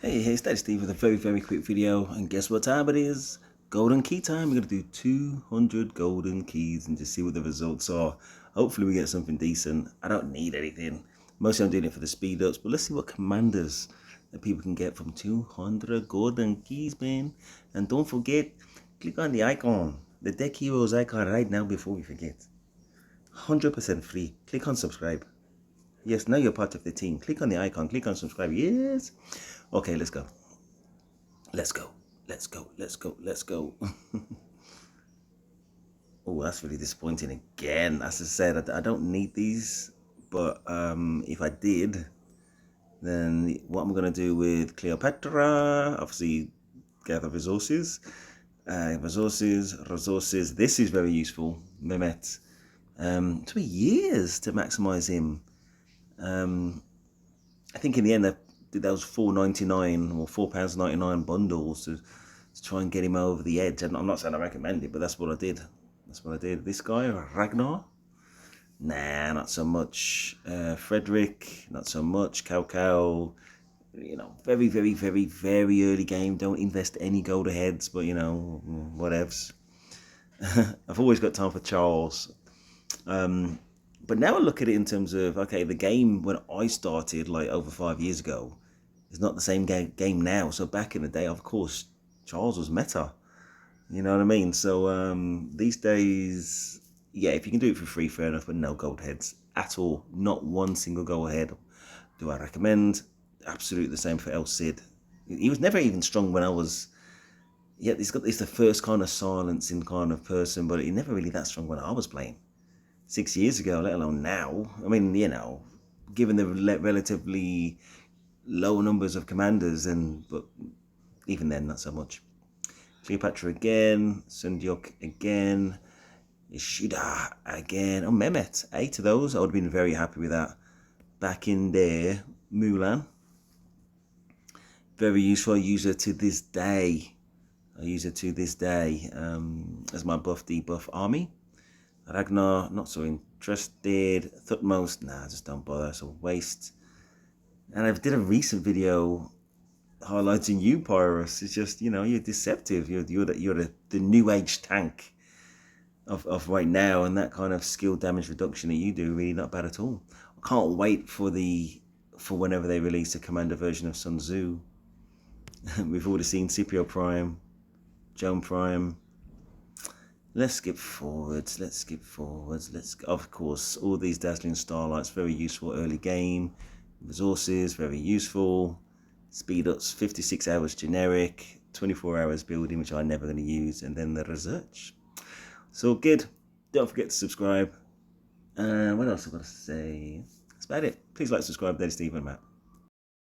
Hey, it's Daddy Steve with a very quick video, and guess what time it is? Golden key time. We're gonna do 200 golden keys and just see what the results are. Hopefully we get something decent. I don't need anything. Mostly I'm doing it for the speed ups, but let's see what commanders that people can get from 200 golden keys, man. And don't forget, click on the icon, the Deck Heroes icon right now before we forget. 100% free. Click on subscribe. Yes, now you're part of the team. Click on the icon, click on subscribe. Yes. Okay, let's go. Let's go. Let's go. Let's go. Let's go. Oh, that's really disappointing again. As I said, I don't need these, but if I did, then what I'm gonna do with Cleopatra, obviously gather resources. Resources. This is very useful. Mehmet. Took me years to maximize him. I think in the end I did those £4.99 or £4.99 bundles to try and get him over the edge. And I'm not saying I recommend it, but that's what I did. That's what I did. This guy, Ragnar, nah, not so much. Frederick, not so much. Cow, you know, very early game. Don't invest any gold aheads, but you know, whatevs. I've always got time for Charles. But now I look at it in terms of, okay, the game when I started like over 5 years ago is not the same game now. So back in the day, of course, Charles was meta. You know what I mean? So these days, yeah, if you can do it for free, fair enough, but no gold heads at all. Not one single gold head do I recommend. Absolutely the same for El Cid. He was never even strong when I was, yeah, he's the first kind of silencing kind of person, but he never really that strong when I was playing 6 years ago, let alone now. I mean, you know, given the relatively low numbers of commanders, but even then, not so much. Cleopatra again, Sundyok again, Ishida again, oh, Mehmet, 8 of those. I would have been very happy with that. Back in there, Mulan. Very useful. I use her to this day. As my buff debuff army. Ragnar, not so interested. Thutmose, nah, just don't bother, it's a waste. And I did a recent video highlighting you, Pyrus. It's just, you know, you're deceptive. You're the new age tank of right now, and that kind of skill damage reduction that you do, really not bad at all. I can't wait for whenever they release a commander version of Sun Tzu. We've already seen Scipio Prime, Joan Prime. Let's skip forwards. Of course, all these dazzling starlights, very useful early game. Resources, very useful. Speed ups, 56 hours generic, 24 hours building, which I'm never going to use, and then the research. So good. Don't forget to subscribe. What else I've got to say? That's about it. Please like, subscribe. Daddy Steve and Matt.